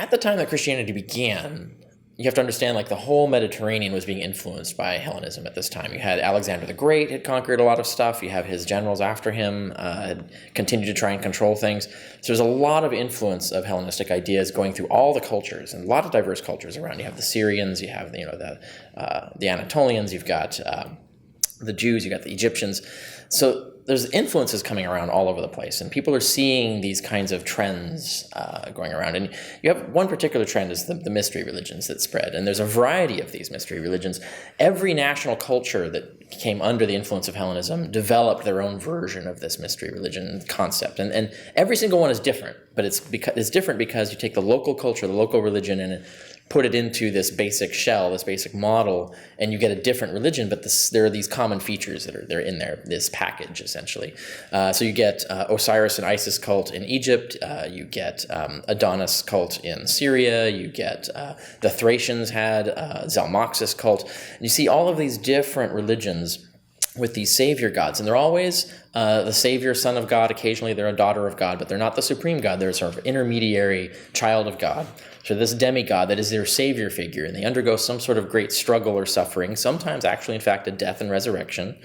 at the time that Christianity began, you have to understand, like, the whole Mediterranean was being influenced by Hellenism at this time. You had Alexander the Great had conquered a lot of stuff. You have his generals after him had continued to try and control things. So there's a lot of influence of Hellenistic ideas going through all the cultures, and a lot of diverse cultures around. You have the Syrians, you have the Anatolians, you've got the Jews, you got the Egyptians. So there's influences coming around all over the place, and people are seeing these kinds of trends going around. And you have one particular trend is the mystery religions that spread, and there's a variety of these mystery religions. Every national culture that came under the influence of Hellenism developed their own version of this mystery religion concept, and every single one is different. But it's different because you take the local culture, the local religion, and put it into this basic shell, this basic model, and you get a different religion, but there are these common features they're in there, this package, essentially. So you get Osiris and Isis cult in Egypt, you get Adonis cult in Syria, you get the Thracians had Zalmoxis cult. And you see all of these different religions with these savior gods, and they're always the savior, son of God. Occasionally they're a daughter of God, but they're not the supreme God. They're a sort of intermediary child of God. So this demigod that is their savior figure, and they undergo some sort of great struggle or suffering, sometimes actually, in fact, a death and resurrection.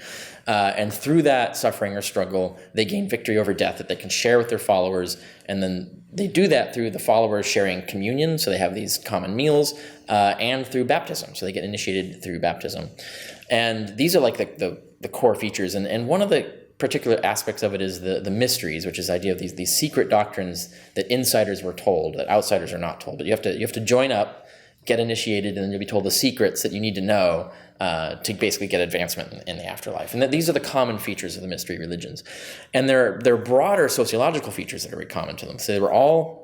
And through that suffering or struggle, they gain victory over death that they can share with their followers. And then they do that through the followers sharing communion, so they have these common meals, and through baptism, so they get initiated through baptism. And these are like the core features. And one of the particular aspects of it is the mysteries, which is the idea of these secret doctrines that insiders were told, that outsiders are not told. But you have to join up, get initiated, and then you'll be told the secrets that you need to know to basically get advancement in the afterlife. And these are the common features of the mystery religions. And there are broader sociological features that are very common to them. So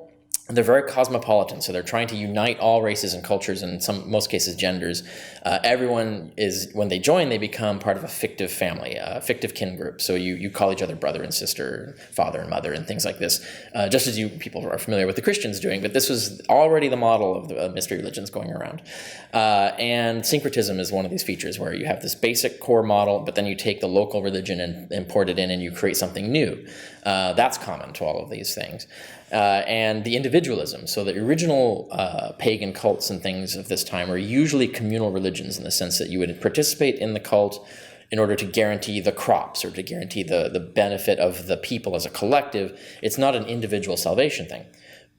they're very cosmopolitan, so they're trying to unite all races and cultures, and most cases genders. Everyone is, when they join, they become part of a fictive family, a fictive kin group. So you call each other brother and sister, father and mother, and things like this, just as people are familiar with the Christians doing. But this was already the model of the mystery religions going around. And syncretism is one of these features where you have this basic core model, but then you take the local religion and import it in, and you create something new. That's common to all of these things. And the individualism. So the original pagan cults and things of this time were usually communal religions, in the sense that you would participate in the cult in order to guarantee the crops or to guarantee the benefit of the people as a collective. It's not an individual salvation thing.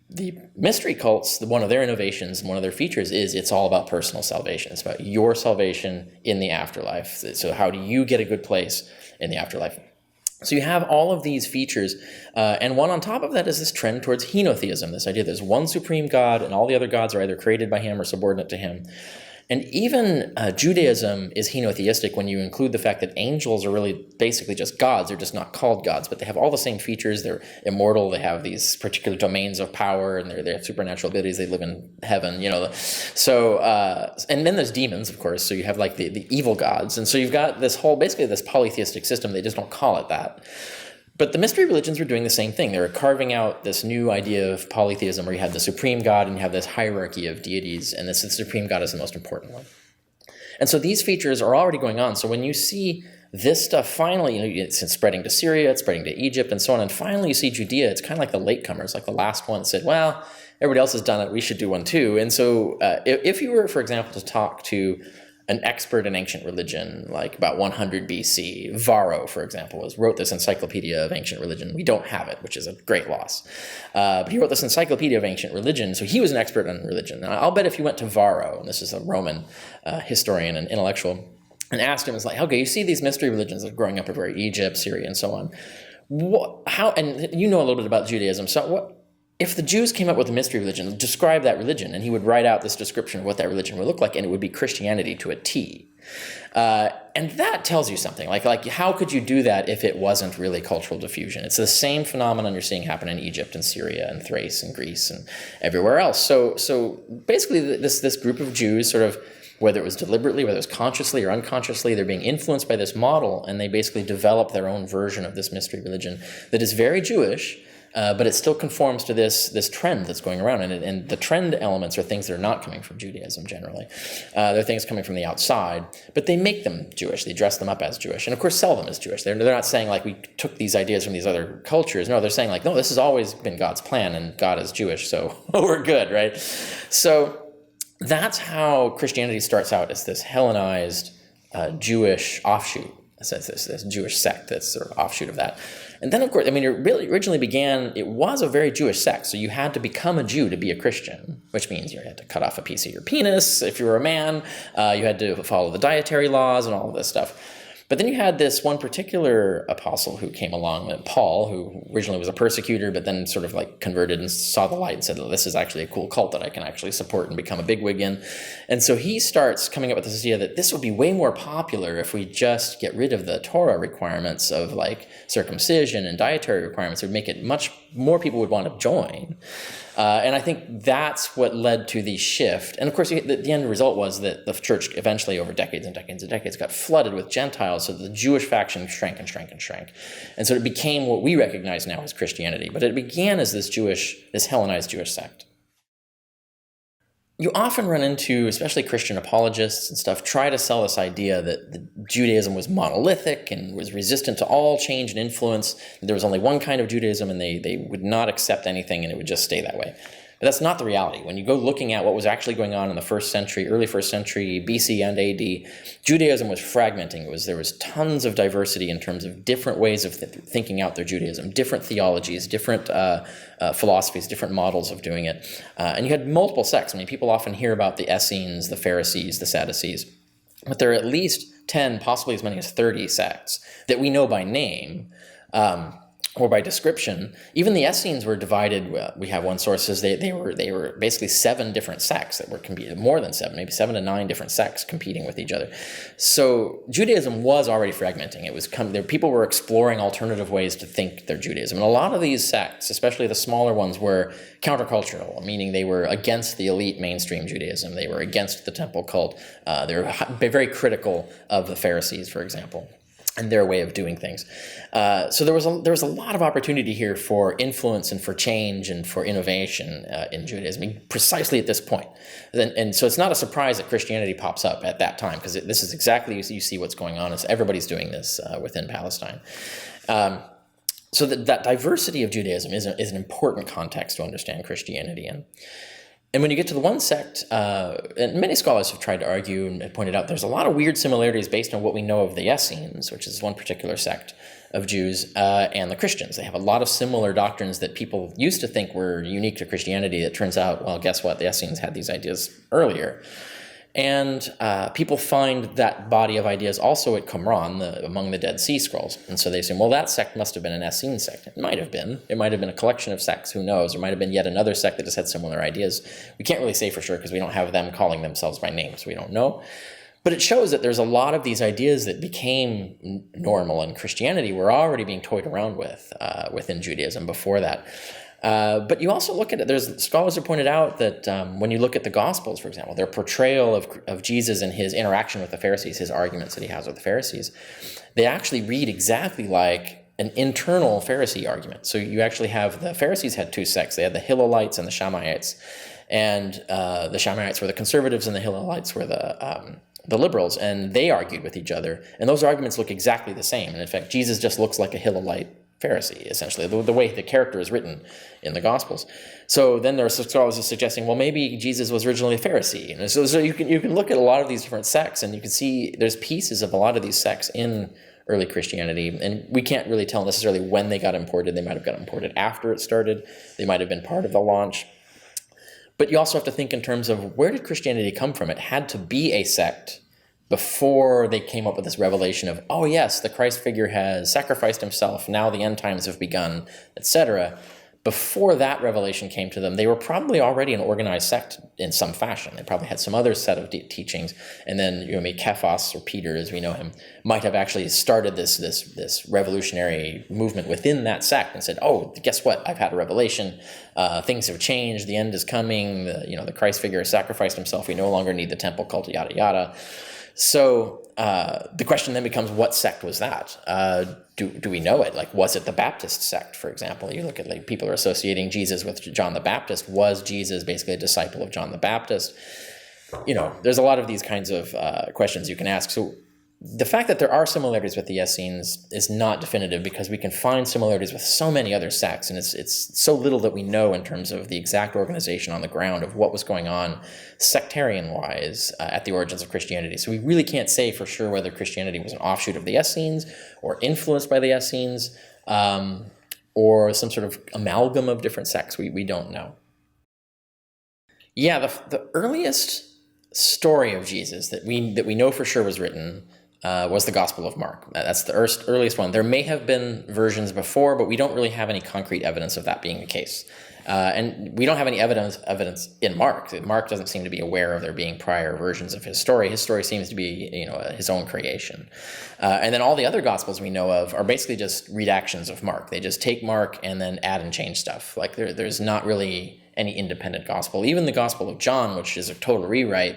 The mystery cults, one of their innovations, one of their features is it's all about personal salvation. It's about your salvation in the afterlife. So how do you get a good place in the afterlife? So you have all of these features, and one on top of that is this trend towards henotheism, this idea there's one supreme God and all the other gods are either created by him or subordinate to him. And even Judaism is henotheistic when you include the fact that angels are really basically just gods. They're just not called gods, but they have all the same features. They're immortal. They have these particular domains of power, and they have supernatural abilities. They live in heaven, So, and then there's demons, of course. So you have like the evil gods. And so you've got this basically this polytheistic system. They just don't call it that. But the mystery religions were doing the same thing. They were carving out this new idea of polytheism where you have the supreme God and you have this hierarchy of deities, and the supreme God is the most important one. And so these features are already going on. So when you see this stuff finally, it's spreading to Syria, it's spreading to Egypt, and so on, and finally you see Judea, it's kind of like the latecomers, like the last one that said, well, everybody else has done it, we should do one too. And so if you were, for example, to talk to an expert in ancient religion, like about 100 BC. Varro, for example, wrote this Encyclopedia of Ancient Religion. We don't have it, which is a great loss. But he wrote this Encyclopedia of Ancient Religion, so he was an expert on religion. And I'll bet if you went to Varro, and this is a Roman historian and intellectual, and asked him, it's like, okay, you see these mystery religions that are growing up everywhere, Egypt, Syria, and so on. And you know a little bit about Judaism, so if the Jews came up with a mystery religion, describe that religion, and he would write out this description of what that religion would look like, and it would be Christianity to a T. And that tells you something. Like how could you do that if it wasn't really cultural diffusion? It's the same phenomenon you're seeing happen in Egypt and Syria and Thrace and Greece and everywhere else. So basically this group of Jews sort of, whether it was deliberately, whether it was consciously or unconsciously, they're being influenced by this model, and they basically develop their own version of this mystery religion that is very Jewish, but it still conforms to this trend that's going around. And the trend elements are things that are not coming from Judaism generally. They're things coming from the outside, but they make them Jewish. They dress them up as Jewish, and of course sell them as Jewish. They're not saying like we took these ideas from these other cultures. No, they're saying like, no, this has always been God's plan, and God is Jewish, so we're good, right? So that's how Christianity starts out, as this Hellenized Jewish offshoot. This Jewish sect that's sort of offshoot of that. And then, of course, I mean, it really originally it was a very Jewish sect. So you had to become a Jew to be a Christian, which means you had to cut off a piece of your penis if you were a man. You had to follow the dietary laws and all of this stuff. But then you had this one particular apostle who came along, Paul, who originally was a persecutor, but then sort of like converted and saw the light and said, well, this is actually a cool cult that I can actually support and become a bigwig in. And so he starts coming up with this idea that this would be way more popular if we just get rid of the Torah requirements of like circumcision and dietary requirements. It would make it much more people would want to join. And I think that's what led to the shift. And of course, the end result was that the church eventually, over decades and decades and decades, got flooded with Gentiles, so the Jewish faction shrank and shrank and shrank. And so it became what we recognize now as Christianity. But it began as this Hellenized Jewish sect. You often run into, especially Christian apologists and stuff, try to sell this idea that Judaism was monolithic and was resistant to all change and influence. There was only one kind of Judaism, and they would not accept anything, and it would just stay that way. But that's not the reality. When you go looking at what was actually going on in the early first century, BC and AD, Judaism was fragmenting. There was tons of diversity in terms of different ways of thinking out their Judaism, different theologies, different philosophies, different models of doing it. And you had multiple sects. I mean, people often hear about the Essenes, the Pharisees, the Sadducees, but there are at least 10, possibly as many as 30 sects that we know by name, or by description. Even the Essenes were divided. We have one source says they were basically 7 different sects that were competing, more than 7, maybe 7 to 9 different sects competing with each other. So Judaism was already fragmenting. People were exploring alternative ways to think their Judaism. And a lot of these sects, especially the smaller ones, were countercultural, meaning they were against the elite mainstream Judaism. They were against the temple cult. They were very critical of the Pharisees, for example, and their way of doing things. So there was a lot of opportunity here for influence and for change and for innovation in Judaism, precisely at this point. And so it's not a surprise that Christianity pops up at that time, because this is exactly, you see what's going on. Is everybody's doing this within Palestine. So that diversity of Judaism is an important context to understand Christianity in. And when you get to the one sect, and many scholars have tried to argue and pointed out there's a lot of weird similarities based on what we know of the Essenes, which is one particular sect of Jews, and the Christians. They have a lot of similar doctrines that people used to think were unique to Christianity. It turns out, well, guess what? The Essenes had these ideas earlier. And people find that body of ideas also at Qumran, among the Dead Sea Scrolls. And so they say, well, that sect must have been an Essene sect. It might have been. It might have been a collection of sects. Who knows? There might have been yet another sect that just had similar ideas. We can't really say for sure because we don't have them calling themselves by name, so we don't know. But it shows that there's a lot of these ideas that became normal in Christianity were already being toyed around with within Judaism before that. But you also look at it, there's scholars have pointed out that when you look at the Gospels, for example, their portrayal of Jesus and his interaction with the Pharisees, his arguments that he has with the Pharisees, they actually read exactly like an internal Pharisee argument. So you actually have, the Pharisees had 2 sects. They had the Hillelites and the Shammaites. And the Shammaites were the conservatives and the Hillelites were the liberals, and they argued with each other. And those arguments look exactly the same. And in fact, Jesus just looks like a Hillelite Pharisee, essentially, the way the character is written in the Gospels. So then there are some scholars suggesting, well, maybe Jesus was originally a Pharisee. And so you can look at a lot of these different sects, and you can see there's pieces of a lot of these sects in early Christianity, and we can't really tell necessarily when they got imported. They might have got imported after it started. They might have been part of the launch. But you also have to think in terms of, where did Christianity come from? It had to be a sect before they came up with this revelation of, oh yes, the Christ figure has sacrificed himself, now the end times have begun, etc. Before that revelation came to them, they were probably already an organized sect in some fashion. They probably had some other set of teachings, and then Cephas, or Peter as we know him, might have actually started this revolutionary movement within that sect and said, oh, guess what? I've had a revelation. Things have changed. The end is coming. The Christ figure has sacrificed himself. We no longer need the temple cult, yada yada. So the question then becomes, what sect was that? Do we know it? Like, was it the Baptist sect, for example? You look at, like, people are associating Jesus with John the Baptist. Was Jesus basically a disciple of John the Baptist? There's a lot of these kinds of questions you can ask. So the fact that there are similarities with the Essenes is not definitive, because we can find similarities with so many other sects, and it's so little that we know in terms of the exact organization on the ground of what was going on sectarian-wise at the origins of Christianity. So we really can't say for sure whether Christianity was an offshoot of the Essenes or influenced by the Essenes, or some sort of amalgam of different sects. We don't know. Yeah, the earliest story of Jesus that we know for sure was written was the Gospel of Mark. That's the earliest one. There may have been versions before, but we don't really have any concrete evidence of that being the case. And we don't have any evidence in Mark. Mark doesn't seem to be aware of there being prior versions of his story. His story seems to be, his own creation. And then all the other Gospels we know of are basically just redactions of Mark. They just take Mark and then add and change stuff. Like there's not really any independent gospel. Even the Gospel of John, which is a total rewrite,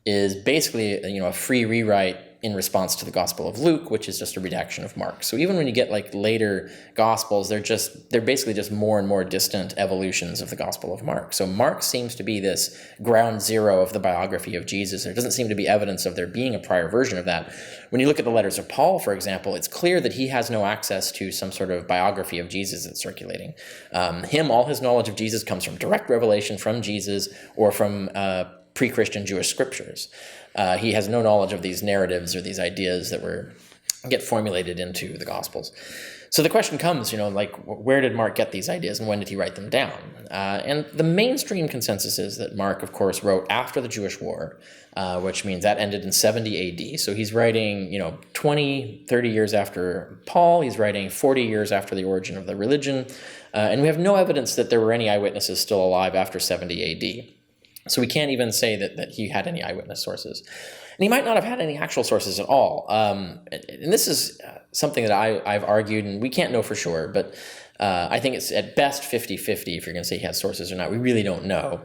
is basically a free rewrite in response to the Gospel of Luke, which is just a redaction of Mark. So even when you get like later Gospels, they're basically just more and more distant evolutions of the Gospel of Mark. So Mark seems to be this ground zero of the biography of Jesus. There doesn't seem to be evidence of there being a prior version of that. When you look at the letters of Paul, for example, it's clear that he has no access to some sort of biography of Jesus that's circulating. All his knowledge of Jesus comes from direct revelation from Jesus or from pre-Christian Jewish scriptures. He has no knowledge of these narratives or these ideas that get formulated into the Gospels. So the question comes, where did Mark get these ideas and when did he write them down? And the mainstream consensus is that Mark, of course, wrote after the Jewish War, which means that ended in 70 AD. So he's writing, 20, 30 years after Paul. He's writing 40 years after the origin of the religion. And we have no evidence that there were any eyewitnesses still alive after 70 AD. So we can't even say that he had any eyewitness sources. And he might not have had any actual sources at all. And this is something that I've argued, and we can't know for sure, but I think it's at best 50-50 if you're going to say he has sources or not. We really don't know.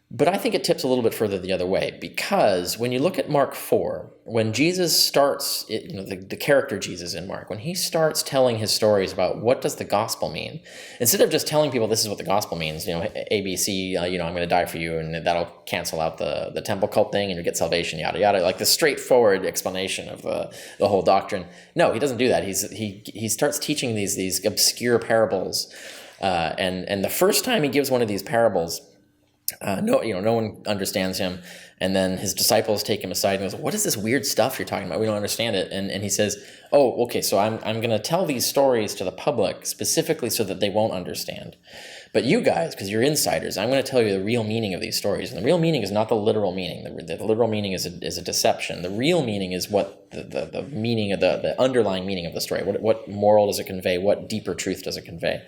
But I think it tips a little bit further the other way, because when you look at Mark 4, when Jesus starts, the character Jesus in Mark, when he starts telling his stories about what does the gospel mean, instead of just telling people this is what the gospel means, ABC, I'm going to die for you, and that'll cancel out the temple cult thing, and you get salvation, yada yada, like the straightforward explanation of the whole doctrine. No, he doesn't do that. He starts teaching these obscure parables, and the first time he gives one of these parables, no one understands him, and then his disciples take him aside and goes, "What is this weird stuff you're talking about? We don't understand it." And he says, "Oh, okay, so I'm going to tell these stories to the public specifically so that they won't understand. But you guys, because you're insiders, I'm going to tell you the real meaning of these stories. And the real meaning is not the literal meaning. The literal meaning is a deception. The real meaning is what the meaning of the underlying meaning of the story. What moral does it convey? What deeper truth does it convey?"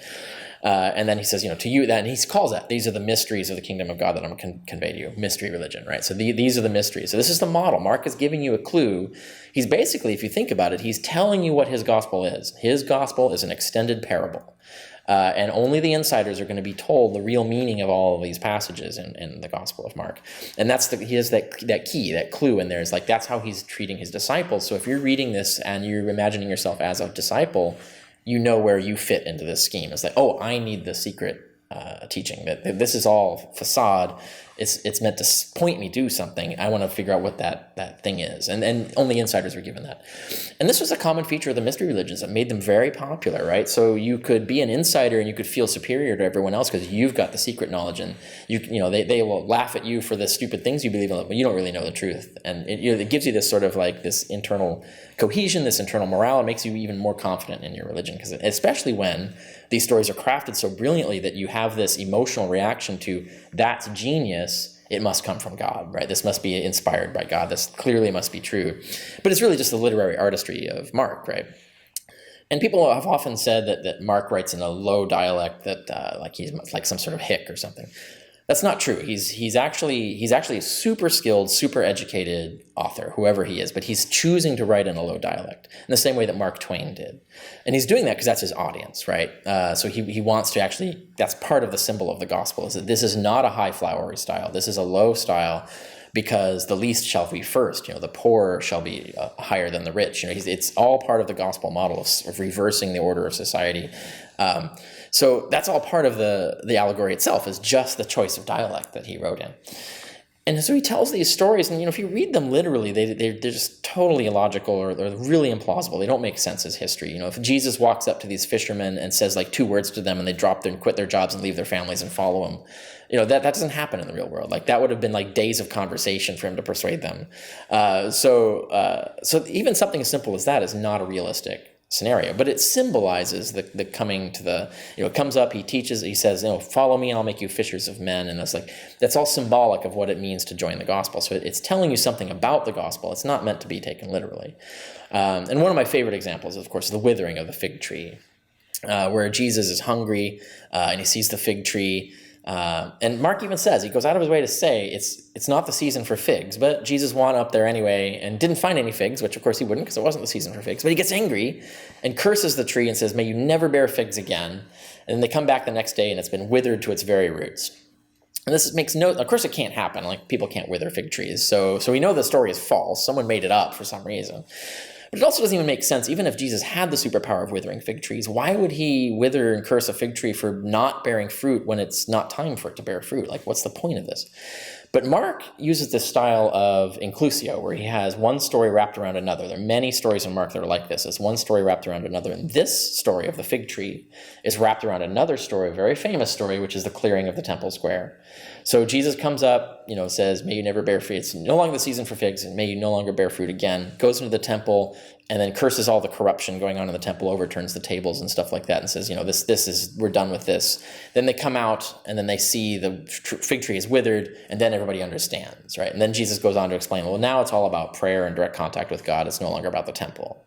And then he says, to you, that, and he calls that, these are the mysteries of the kingdom of God that I'm going to convey to you, mystery religion, right? So these are the mysteries. So this is the model. Mark is giving you a clue. He's basically, if you think about it, he's telling you what his gospel is. His gospel is an extended parable. And only the insiders are going to be told the real meaning of all of these passages in the Gospel of Mark. And he has that key, that clue in there. It's like, that's how he's treating his disciples. So if you're reading this and you're imagining yourself as a disciple, you know where you fit into this scheme. It's like, oh, I need the secret teaching. That this is all facade. It's meant to point me to something. I want to figure out what that thing is. And only insiders were given that. And this was a common feature of the mystery religions that made them very popular, right? So you could be an insider and you could feel superior to everyone else because you've got the secret knowledge, and they will laugh at you for the stupid things you believe in, but you don't really know the truth. And it gives you this sort of like this internal cohesion, this internal morale. It makes you even more confident in your religion, because especially when these stories are crafted so brilliantly that you have this emotional reaction to, that's genius, it must come from God, right? This must be inspired by God. This clearly must be true. But it's really just the literary artistry of Mark, right? And people have often said that Mark writes in a low dialect, that like he's like some sort of hick or something. That's not true. He's actually a super skilled, super educated author, whoever he is, but he's choosing to write in a low dialect in the same way that Mark Twain did. And he's doing that because that's his audience, right? So he wants to actually, that's part of the symbol of the gospel, is that this is not a high flowery style. This is a low style, because the least shall be first. The poor shall be higher than the rich. It's all part of the gospel model of reversing the order of society. So that's all part of the allegory itself, is just the choice of dialect that he wrote in. And so he tells these stories, and if you read them literally, they're just totally illogical, or they're really implausible. They don't make sense as history. If Jesus walks up to these fishermen and says like 2 words to them, and they drop and quit their jobs and leave their families and follow him, that doesn't happen in the real world. Like, that would have been like days of conversation for him to persuade them. So even something as simple as that is not a realistic scenario, but it symbolizes the coming to the, it comes up, he teaches, he says, follow me and I'll make you fishers of men. And that's all symbolic of what it means to join the gospel. So it's telling you something about the gospel. It's not meant to be taken literally. And one of my favorite examples, of course, is the withering of the fig tree, where Jesus is hungry and he sees the fig tree. And Mark even says, he goes out of his way to say it's not the season for figs, but Jesus went up there anyway and didn't find any figs, which of course he wouldn't, because it wasn't the season for figs. But he gets angry and curses the tree and says, may you never bear figs again. And then they come back the next day and it's been withered to its very roots. And this makes no, of course it can't happen. Like, people can't wither fig trees. So we know the story is false. Someone made it up for some reason. But it also doesn't even make sense. Even if Jesus had the superpower of withering fig trees, why would he wither and curse a fig tree for not bearing fruit when it's not time for it to bear fruit? Like, what's the point of this? But Mark uses this style of inclusio, where he has one story wrapped around another. There are many stories in Mark that are like this. It's one story wrapped around another. And this story of the fig tree is wrapped around another story, a very famous story, which is the clearing of the temple square. So Jesus comes up, says, may you never bear fruit. It's no longer the season for figs, and may you no longer bear fruit again. Goes into the temple and then curses all the corruption going on in the temple, overturns the tables and stuff like that, and says, we're done with this. Then they come out and then they see the fig tree is withered, and then everybody understands, right? And then Jesus goes on to explain, well, now it's all about prayer and direct contact with God. It's no longer about the temple.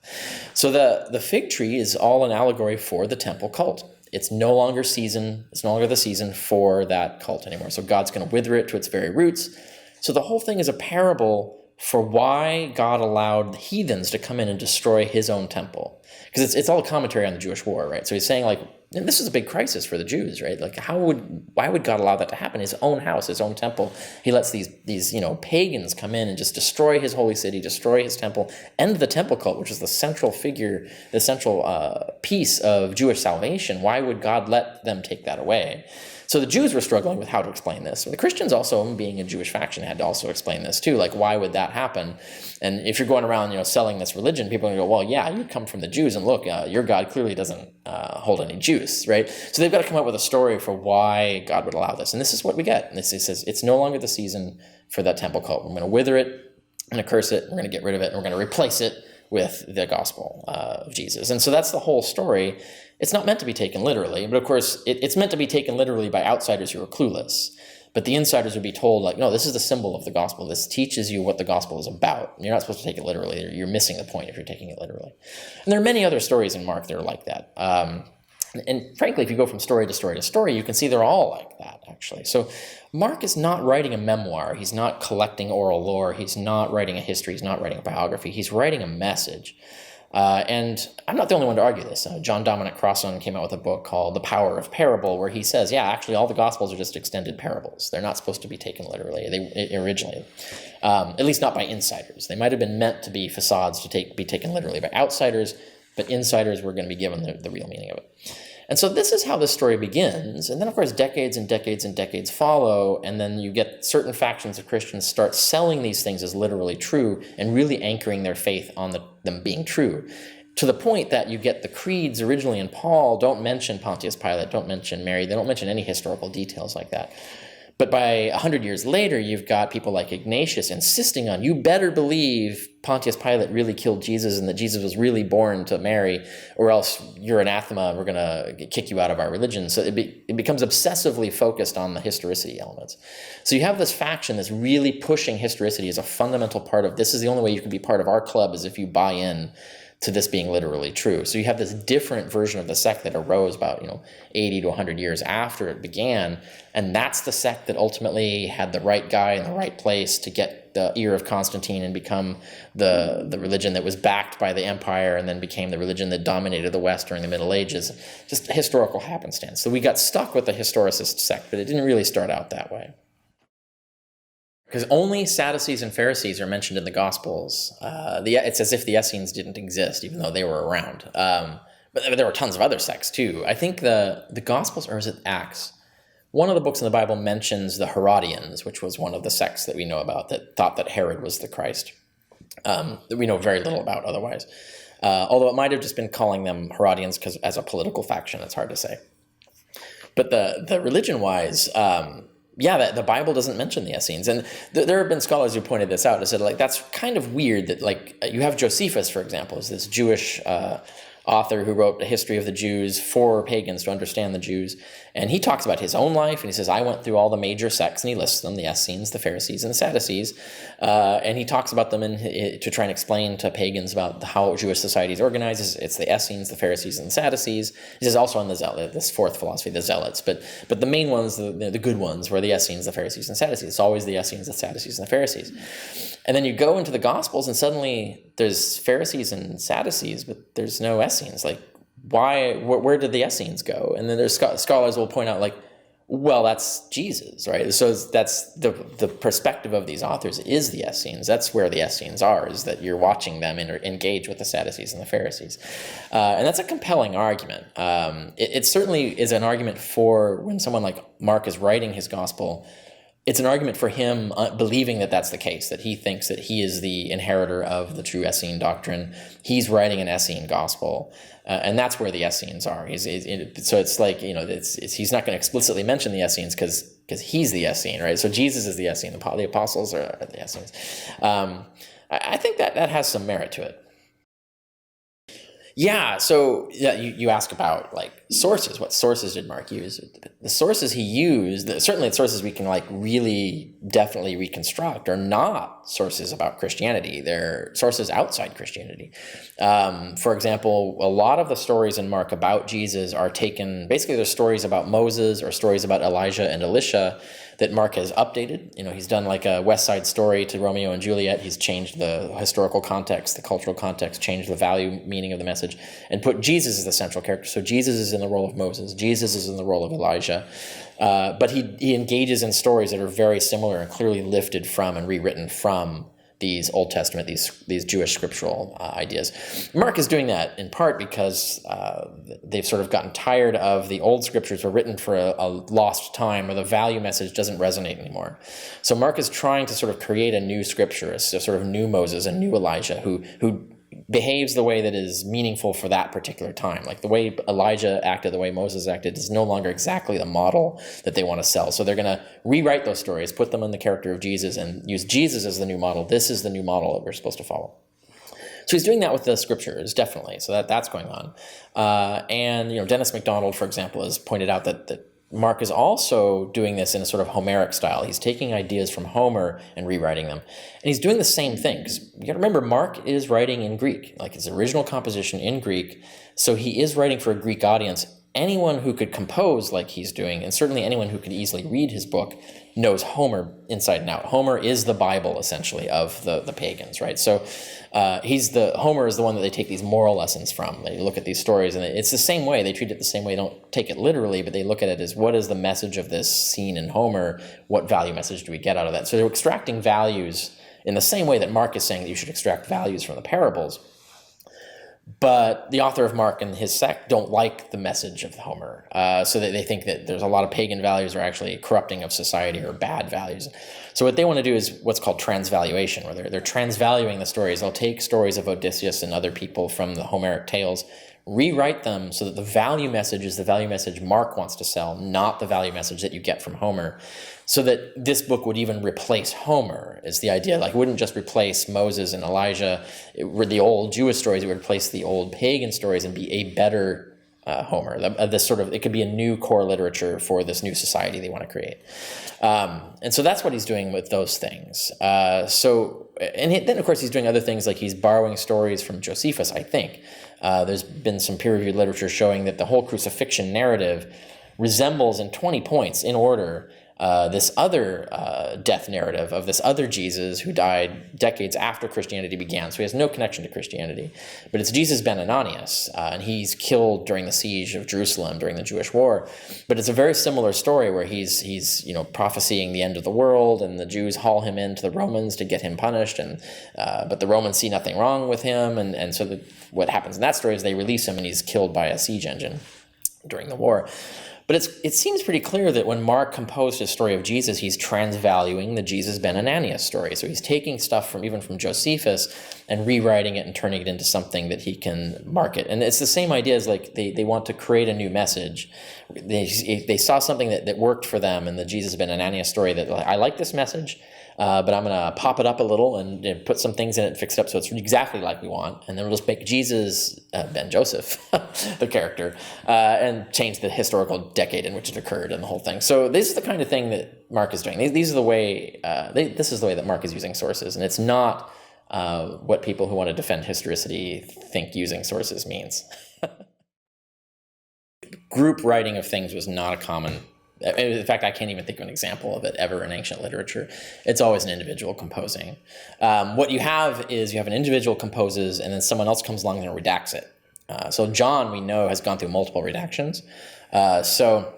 So the fig tree is all an allegory for the temple cult. It's no longer the season for that cult anymore. So God's going to wither it to its very roots. So the whole thing is a parable for why God allowed heathens to come in and destroy his own temple. Because it's all a commentary on the Jewish war, right? So he's saying, and this is a big crisis for the Jews, right? Why would God allow that to happen? His own house, his own temple. He lets these pagans come in and just destroy his holy city, destroy his temple, end the temple cult, which is the central figure, the central piece of Jewish salvation. Why would God let them take that away? So the Jews were struggling with how to explain this. The Christians also, being a Jewish faction, had to also explain this too. Why would that happen? And if you're going around, selling this religion, people are going to go, well, yeah, you come from the Jews, and look, your God clearly doesn't hold any juice, right? So they've got to come up with a story for why God would allow this. And this is what we get. And it says, it's no longer the season for that temple cult. We're going to wither it, we're going to curse it, we're going to get rid of it, and we're going to replace it with the gospel of Jesus. And so that's the whole story. It's not meant to be taken literally, but of course it's meant to be taken literally by outsiders who are clueless. But the insiders would be told, no, this is the symbol of the gospel. This teaches you what the gospel is about. You're not supposed to take it literally. You're missing the point if you're taking it literally. And there are many other stories in Mark that are like that. And frankly, if you go from story to story to story, you can see they're all like that, actually. So Mark is not writing a memoir. He's not collecting oral lore. He's not writing a history. He's not writing a biography. He's writing a message. And I'm not the only one to argue this. John Dominic Crossan came out with a book called The Power of Parable, where he says, yeah, actually all the Gospels are just extended parables. They're not supposed to be taken literally, originally. At least not by insiders. They might have been meant to be facades to be taken literally by outsiders, but insiders were going to be given the real meaning of it. And so this is how this story begins. And then, of course, decades and decades and decades follow, and then you get certain factions of Christians start selling these things as literally true and really anchoring their faith on them being true, to the point that you get the creeds originally in Paul don't mention Pontius Pilate, don't mention Mary, they don't mention any historical details like that. But by 100 years later, you've got people like Ignatius insisting on, you better believe Pontius Pilate really killed Jesus and that Jesus was really born to Mary, or else you're anathema, we're going to kick you out of our religion. So it becomes obsessively focused on the historicity elements. So you have this faction that's really pushing historicity as a fundamental part of, this is the only way you can be part of our club, is if you buy in to this being literally true. So you have this different version of the sect that arose about 80 to 100 years after it began, and that's the sect that ultimately had the right guy in the right place to get the ear of Constantine and become the religion that was backed by the empire, and then became the religion that dominated the West during the Middle Ages. Just historical happenstance. So we got stuck with the historicist sect, but it didn't really start out that way. because only Sadducees and Pharisees are mentioned in the Gospels. It's as if the Essenes didn't exist, even though they were around. But there were tons of other sects too. I think the Gospels, or is it Acts? One of the books in the Bible mentions the Herodians, which was one of the sects that we know about that thought that Herod was the Christ. That we know very little about otherwise. Although it might have just been calling them Herodians because as a political faction, it's hard to say. But the religion-wise, the Bible doesn't mention the Essenes. And there have been scholars who pointed this out and said, like, that's kind of weird that, like, you have Josephus, for example, is this Jewish author who wrote a history of the Jews for pagans to understand the Jews. And he talks about his own life, and he says, I went through all the major sects, and he lists them, the Essenes, the Pharisees, and the Sadducees. And he talks about them to try and explain to pagans about how Jewish society is organized. It's the Essenes, the Pharisees, and the Sadducees. He says also on the Zealot, this fourth philosophy, the Zealots. But the main ones, the good ones, were the Essenes, the Pharisees, and Sadducees. It's always the Essenes, the Sadducees, and the Pharisees. And then you go into the Gospels, and suddenly there's Pharisees and Sadducees, but there's no Essenes. Like, why? Where did the Essenes go? And then there's scholars will point out, like, well, that's Jesus, right? So that's the perspective of these authors is the Essenes. That's where the Essenes are, is that you're watching them engage with the Sadducees and the Pharisees. And that's a compelling argument. It certainly is an argument for when someone like Mark is writing his gospel. It's an argument for him believing that that's the case, that he thinks that he is the inheritor of the true Essene doctrine. He's writing an Essene gospel, and that's where the Essenes are. So it's like, he's not going to explicitly mention the Essenes because he's the Essene, right? So Jesus is the Essene. The apostles are the Essenes. I think that has some merit to it. Yeah, so you ask about, like, sources. What sources did Mark use? The sources he used, certainly the sources we can, like, really definitely reconstruct, are not sources about Christianity. They're sources outside Christianity. For example, a lot of the stories in Mark about Jesus are taken, basically they're stories about Moses or stories about Elijah and Elisha that Mark has updated. He's done like a West Side Story to Romeo and Juliet. He's changed the historical context, the cultural context, changed the value meaning of the message, and put Jesus as the central character. So Jesus is in the role of Moses. Jesus is in the role of Elijah. But he engages in stories that are very similar and clearly lifted from and rewritten from these Old Testament, these Jewish scriptural ideas. Mark is doing that in part because they've sort of gotten tired of the old scriptures were written for a lost time, or the value message doesn't resonate anymore. So Mark is trying to sort of create a new scripture, a sort of new Moses, a new Elijah, who behaves the way that is meaningful for that particular time. Like the way Elijah acted, the way Moses acted is no longer exactly the model that they want to sell. So they're going to rewrite those stories, put them in the character of Jesus, and use Jesus as the new model. This is the new model that we're supposed to follow. So he's doing that with the scriptures, definitely. So that's going on. And Dennis MacDonald, for example, has pointed out that Mark is also doing this in a sort of Homeric style. He's taking ideas from Homer and rewriting them. And he's doing the same thing, because you got to remember, Mark is writing in Greek, like his original composition in Greek. So he is writing for a Greek audience. Anyone who could compose like he's doing, and certainly anyone who could easily read his book, knows Homer inside and out. Homer is the Bible, essentially, of the pagans, right? So Homer is the one that they take these moral lessons from. They look at these stories, and it's the same way. They treat it the same way. They don't take it literally, but they look at it as, what is the message of this scene in Homer? What value message do we get out of that? So they're extracting values in the same way that Mark is saying that you should extract values from the parables. But the author of Mark and his sect don't like the message of Homer. So they think that there's a lot of pagan values are actually corrupting of society, or bad values. So what they want to do is what's called transvaluation, where they're transvaluing the stories. They'll take stories of Odysseus and other people from the Homeric tales, rewrite them so that the value message is the value message Mark wants to sell, not the value message that you get from Homer. So that this book would even replace Homer, is the idea. Like, it wouldn't just replace Moses and Elijah, the old Jewish stories. It would replace the old pagan stories and be a better Homer. It could be a new core literature for this new society they want to create. And so that's what he's doing with those things. Then of course he's doing other things, like he's borrowing stories from Josephus, I think. There's been some peer-reviewed literature showing that the whole crucifixion narrative resembles in 20 points in order this other death narrative of this other Jesus who died decades after Christianity began. So he has no connection to Christianity. But it's Jesus ben Ananias, and he's killed during the siege of Jerusalem during the Jewish War. But it's a very similar story where he's prophesying the end of the world, and the Jews haul him into the Romans to get him punished, but the Romans see nothing wrong with him, and so what happens in that story is they release him, and he's killed by a siege engine during the war. But it seems pretty clear that when Mark composed his story of Jesus, he's transvaluing the Jesus ben Ananias story. So he's taking stuff from Josephus and rewriting it and turning it into something that he can market. And it's the same idea as like they want to create a new message. They saw something that worked for them in the Jesus ben Ananias story that I like this message, but I'm going to pop it up a little and put some things in it and fix it up so it's exactly like we want. And then we'll just make Jesus, Ben Joseph, the character, and change the historical decade in which it occurred and the whole thing. So this is the kind of thing that Mark is doing. These are the way, this is the way that Mark is using sources. And it's not what people who want to defend historicity think using sources means. Group writing of things was not a common. In fact, I can't even think of an example of it ever in ancient literature. It's always an individual composing. What you have is an individual composes, and then someone else comes along and redacts it. So John, we know, has gone through multiple redactions. So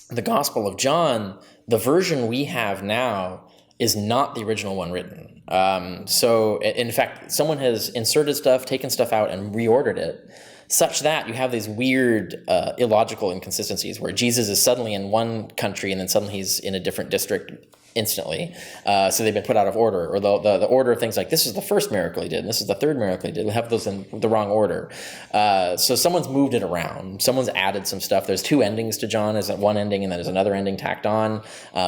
the Gospel of John, the version we have now, is not the original one written. So in fact, someone has inserted stuff, taken stuff out, and reordered it, such that you have these weird illogical inconsistencies where Jesus is suddenly in one country and then suddenly he's in a different district instantly. So they've been put out of order, or the order of things like this is the first miracle he did and this is the third miracle he did. We have those in the wrong order. So someone's moved it around. Someone's added some stuff. There's two endings to John. There's one ending and then there's another ending tacked on.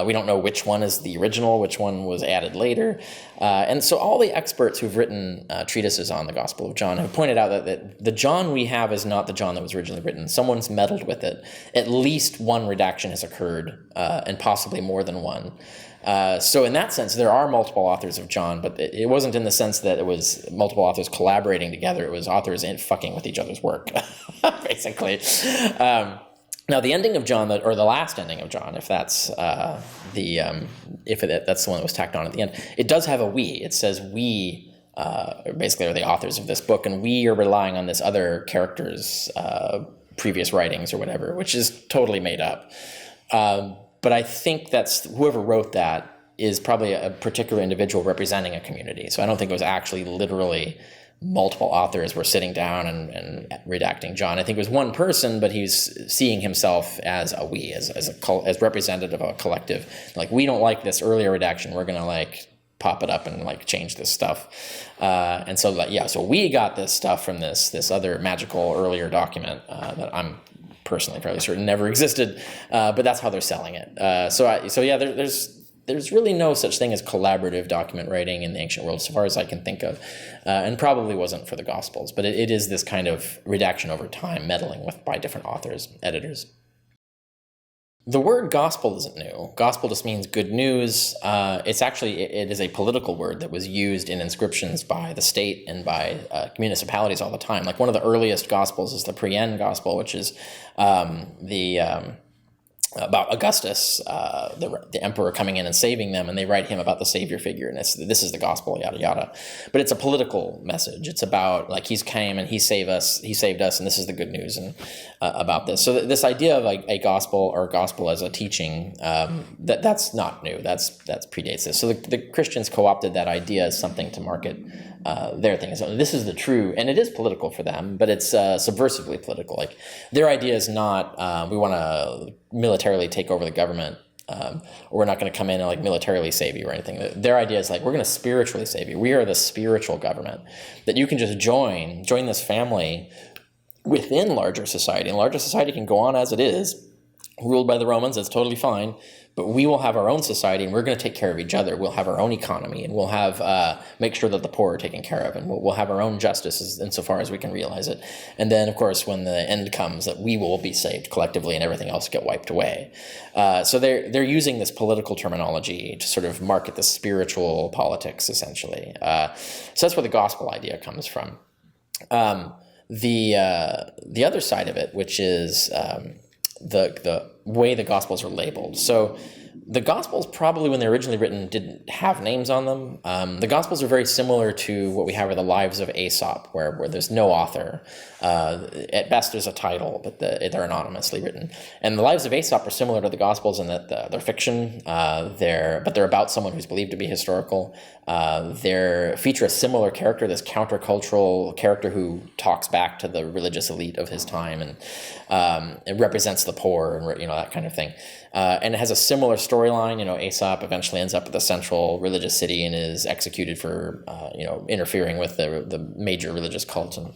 We don't know which one is the original, which one was added later. And so all the experts who've written treatises on the Gospel of John have pointed out that the John we have is not the John that was originally written. Someone's meddled with it. At least one redaction has occurred, and possibly more than one. So in that sense, there are multiple authors of John, but it wasn't in the sense that it was multiple authors collaborating together. It was authors fucking with each other's work, basically. Now, the ending of John, or the last ending of John, if that's that's the one that was tacked on at the end, it does have a we. It says we basically are the authors of this book, and we are relying on this other character's previous writings or whatever, which is totally made up. But I think that's whoever wrote that is probably a particular individual representing a community. So I don't think it was actually literally multiple authors were sitting down and redacting John. I think it was one person, but he's seeing himself as a we, as representative of a collective. Like, we don't like this earlier redaction. We're going to pop it up and change this stuff. And so so we got this stuff from this other magical earlier document that I'm personally fairly certain never existed, but that's how they're selling it. There's really no such thing as collaborative document writing in the ancient world, so far as I can think of, and probably wasn't for the Gospels, but it is this kind of redaction over time, meddling by different authors, editors. The word gospel isn't new. Gospel just means good news. It is a political word that was used in inscriptions by the state and by municipalities all the time. Like, one of the earliest gospels is the Priene Gospel, which is about Augustus, the emperor coming in and saving them, and they write him about the savior figure, and this is the gospel, yada yada. But it's a political message. It's about he's came and he saved us, and this is the good news and about this. So this idea of a gospel or gospel as a teaching, that's not new. That predates this. So the Christians co-opted that idea as something to market their thing. So this is the true, and it is political for them, but it's subversively political. Like, their idea is not we want to militarily take over the government, or we're not going to come in and militarily save you or anything. Their idea is we're going to spiritually save you. We are the spiritual government that you can just join this family within larger society. And larger society can go on as it is, ruled by the Romans. That's totally fine. But we will have our own society, and we're going to take care of each other. We'll have our own economy, and we'll have make sure that the poor are taken care of, and we'll have our own justice insofar as we can realize it. And then, of course, when the end comes, that we will be saved collectively, and everything else get wiped away. So they're using this political terminology to sort of market the spiritual politics, essentially. So that's where the gospel idea comes from. The other side of it, which is the way the Gospels are labeled. So The Gospels probably, when they were originally written, didn't have names on them. The Gospels are very similar to what we have with the Lives of Aesop, where there's no author. At best, there's a title, but they're anonymously written. And the Lives of Aesop are similar to the Gospels in that they're fiction. But they're about someone who's believed to be historical. They feature a similar character, this countercultural character who talks back to the religious elite of his time, and it represents the poor and that kind of thing. And it has a similar storyline. Aesop eventually ends up at the central religious city and is executed for interfering with the major religious cult. And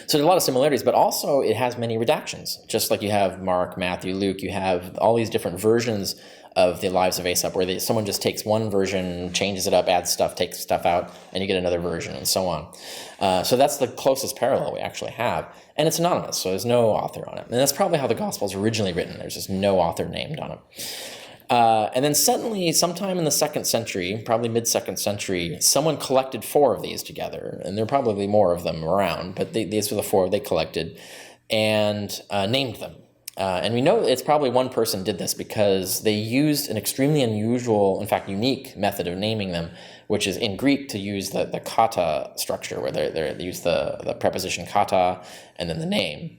so there's a lot of similarities, but also it has many redactions. Just like you have Mark, Matthew, Luke, you have all these different versions of the Lives of Aesop, where someone just takes one version, changes it up, adds stuff, takes stuff out, and you get another version, and so on. So that's the closest parallel we actually have. And it's anonymous, so there's no author on it. And that's probably how the Gospel's originally written. There's just no author named on it. And then suddenly, sometime in the 2nd century, probably mid-2nd century, someone collected 4 of these together. And there are probably more of them around, but these were the 4 they collected and named them. And we know it's probably one person did this because they used an extremely unusual, in fact, unique method of naming them, which is in Greek to use the kata structure, where they use the preposition kata and then the name,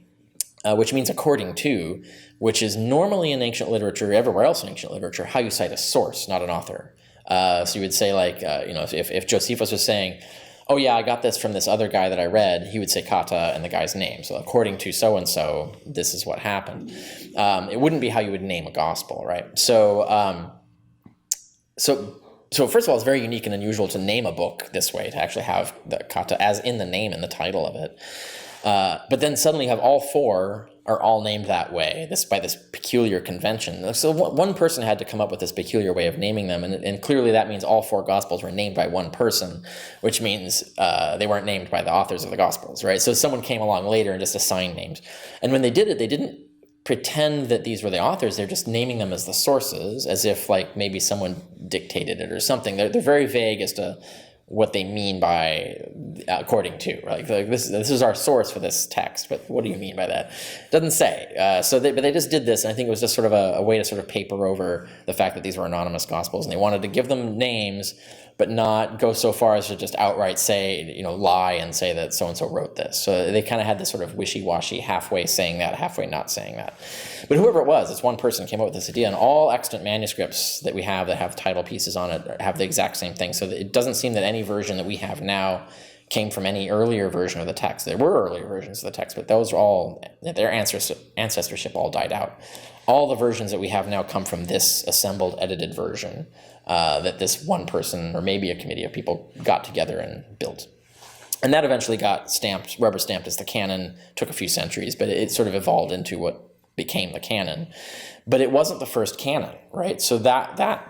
which means according to, which is normally in ancient literature, everywhere else in ancient literature, how you cite a source, not an author. So you would say, like, if Josephus was saying, oh yeah, I got this from this other guy that I read, he would say kata and the guy's name. So according to so-and-so, this is what happened. It wouldn't be how you would name a gospel, right? So first of all, it's very unique and unusual to name a book this way, to actually have the kata as in the name and the title of it. But then suddenly you have all 4 are all named that way, by this peculiar convention. So one person had to come up with this peculiar way of naming them, and clearly that means all 4 Gospels were named by one person, which means they weren't named by the authors of the Gospels, right? So someone came along later and just assigned names. And when they did it, they didn't pretend that these were the authors. They're just naming them as the sources, as if like maybe someone dictated it or something. They're very vague as to what they mean by according to, right? Like this is our source for this text, but what do you mean by that? It doesn't say. But they just did this, and I think it was just sort of a way to sort of paper over the fact that these were anonymous Gospels, and they wanted to give them names, but not go so far as to just outright say, lie and say that so-and-so wrote this. So they kind of had this sort of wishy-washy, halfway saying that, halfway not saying that. But whoever it was, it's one person came up with this idea, and all extant manuscripts that we have that have title pieces on it have the exact same thing. So it doesn't seem that any version that we have now came from any earlier version of the text. There were earlier versions of the text, but those are all, their ancestorship all died out. All the versions that we have now come from this assembled, edited version that this one person, or maybe a committee of people, got together and built. And that eventually got rubber stamped as the canon. Took a few centuries, but it sort of evolved into what became the canon. But it wasn't the first canon, right? So that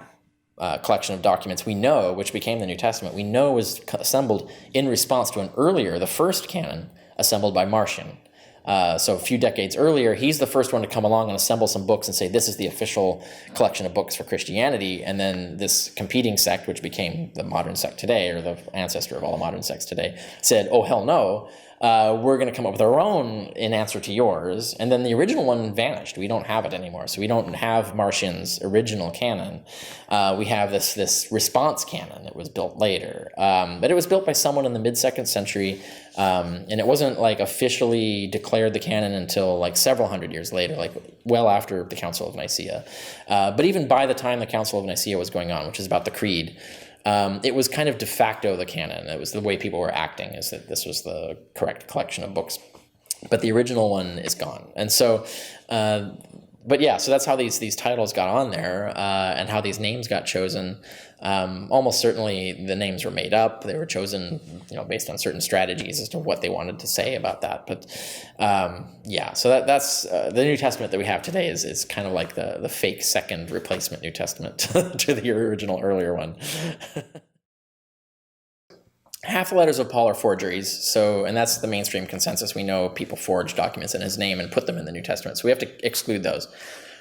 collection of documents we know, which became the New Testament, we know was assembled in response to the first canon assembled by Marcion. So a few decades earlier, he's the first one to come along and assemble some books and say, this is the official collection of books for Christianity. And then this competing sect, which became the modern sect today, or the ancestor of all the modern sects today, said, oh, hell no, we're going to come up with our own in answer to yours. And then the original one vanished. We don't have it anymore. So we don't have Marcion's original canon. We have this response canon that was built later. But it was built by someone in the mid-2nd century. And it wasn't like officially declared the canon until like several hundred years later, like well after the Council of Nicaea. But even by the time the Council of Nicaea was going on, which is about the Creed, it was kind of de facto the canon. It was the way people were acting, is that this was the correct collection of books. But the original one is gone. And so, but yeah, so that's how these titles got on there, and how these names got chosen. Almost certainly the names were made up. They were chosen, based on certain strategies as to what they wanted to say about that. But yeah, so that's the New Testament that we have today is kind of like the fake second replacement New Testament to the original earlier one. Half the letters of Paul are forgeries, and that's the mainstream consensus. We know people forge documents in his name and put them in the New Testament, so we have to exclude those.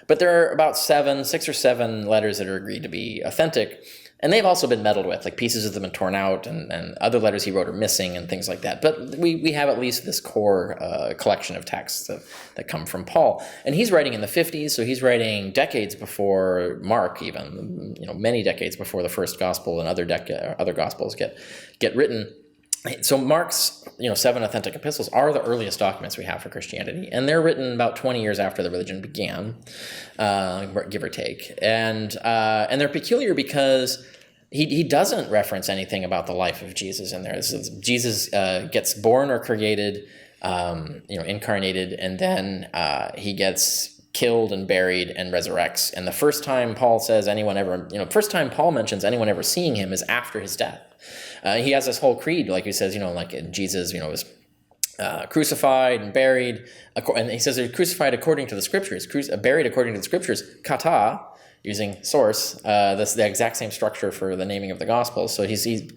But there are about 6 or 7 letters that are agreed to be authentic. And they've also been meddled with, like pieces of them have been torn out, and other letters he wrote are missing and things like that. But we have at least this core collection of texts that come from Paul. And he's writing in the 50s, so he's writing decades before Mark even, many decades before the first gospel and other gospels get written. So Mark's 7 authentic epistles are the earliest documents we have for Christianity, and they're written about 20 years after the religion began, give or take. And they're peculiar because he doesn't reference anything about the life of Jesus in there. Jesus gets born or created, incarnated, and then he gets killed and buried and resurrects. And the first time Paul mentions anyone ever seeing him is after his death. He has this whole creed, like he says, like Jesus, was crucified and buried, and he says they're crucified according to the scriptures, buried according to the scriptures, kata, using source. That's the exact same structure for the naming of the Gospels. So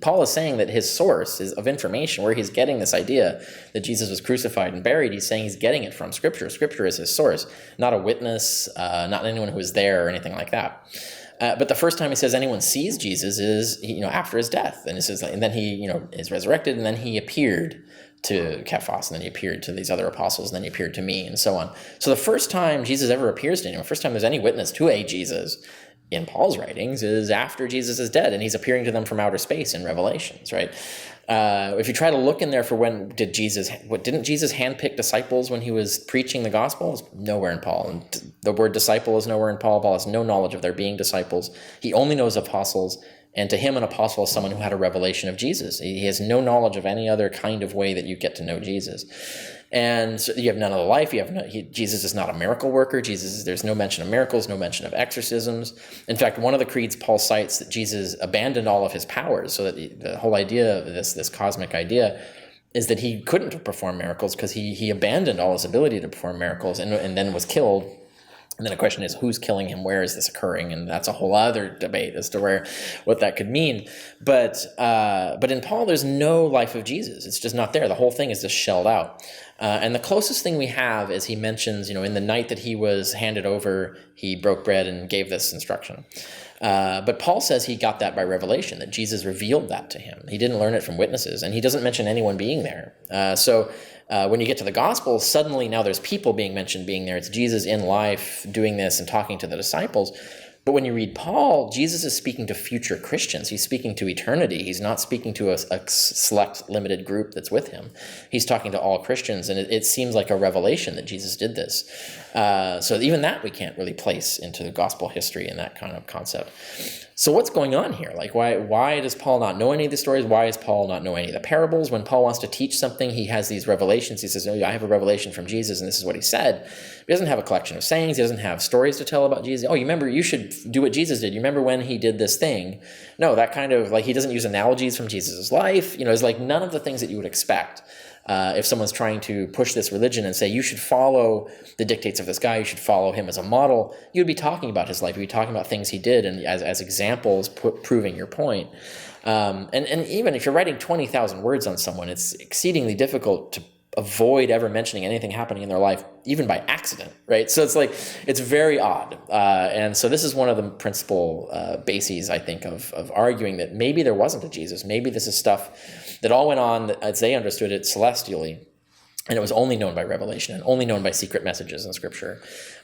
Paul is saying that his source is of information, where he's getting this idea that Jesus was crucified and buried. He's saying he's getting it from Scripture. Scripture is his source, not a witness, not anyone who was there or anything like that. But the first time he says anyone sees Jesus is after his death, and and then he is resurrected, and then he appeared to Cephas, and then he appeared to these other apostles, and then he appeared to me, and so on. So the first time Jesus ever appears to anyone, first time there's any witness to a Jesus in Paul's writings, is after Jesus is dead, and he's appearing to them from outer space in Revelations, right? If you try to look in there for didn't Jesus handpick disciples when he was preaching the gospel? It's nowhere in Paul. And the word disciple is nowhere in Paul. Paul has no knowledge of there being disciples. He only knows apostles. And to him, an apostle is someone who had a revelation of Jesus. He has no knowledge of any other kind of way that you get to know Jesus. And so you have none of the life. Jesus is not a miracle worker. There's no mention of miracles, no mention of exorcisms. In fact, one of the creeds Paul cites that Jesus abandoned all of his powers. So that the whole idea of this cosmic idea is that he couldn't perform miracles because he abandoned all his ability to perform miracles and then was killed. And then the question is, who's killing him? Where is this occurring? And that's a whole other debate as to what that could mean. But in Paul, there's no life of Jesus. It's just not there. The whole thing is just shelled out. And the closest thing we have is he mentions, in the night that he was handed over, he broke bread and gave this instruction. But Paul says he got that by revelation, that Jesus revealed that to him. He didn't learn it from witnesses, and he doesn't mention anyone being there. So when you get to the gospel, suddenly now there's people being mentioned being there. It's Jesus in life doing this and talking to the disciples. But when you read Paul, Jesus is speaking to future Christians. He's speaking to eternity. He's not speaking to a select, limited group that's with him. He's talking to all Christians, and it seems like a revelation that Jesus did this. So even that we can't really place into the gospel history and that kind of concept. So what's going on here? Like, why does Paul not know any of the stories? Why does Paul not know any of the parables? When Paul wants to teach something, he has these revelations. He says, I have a revelation from Jesus, and this is what he said. He doesn't have a collection of sayings. He doesn't have stories to tell about Jesus. You should do what Jesus did. You remember when he did this thing? No, that kind of, he doesn't use analogies from Jesus' life. It's like none of the things that you would expect. If someone's trying to push this religion and say, you should follow the dictates of this guy, you should follow him as a model, you'd be talking about his life. You'd be talking about things he did and as examples proving your point. And even if you're writing 20,000 words on someone, it's exceedingly difficult to avoid ever mentioning anything happening in their life, even by accident, right? So it's very odd. And so this is one of the principal bases, I think, of arguing that maybe there wasn't a Jesus. Maybe this is stuff that all went on, as they understood it, celestially, and it was only known by revelation and only known by secret messages in Scripture.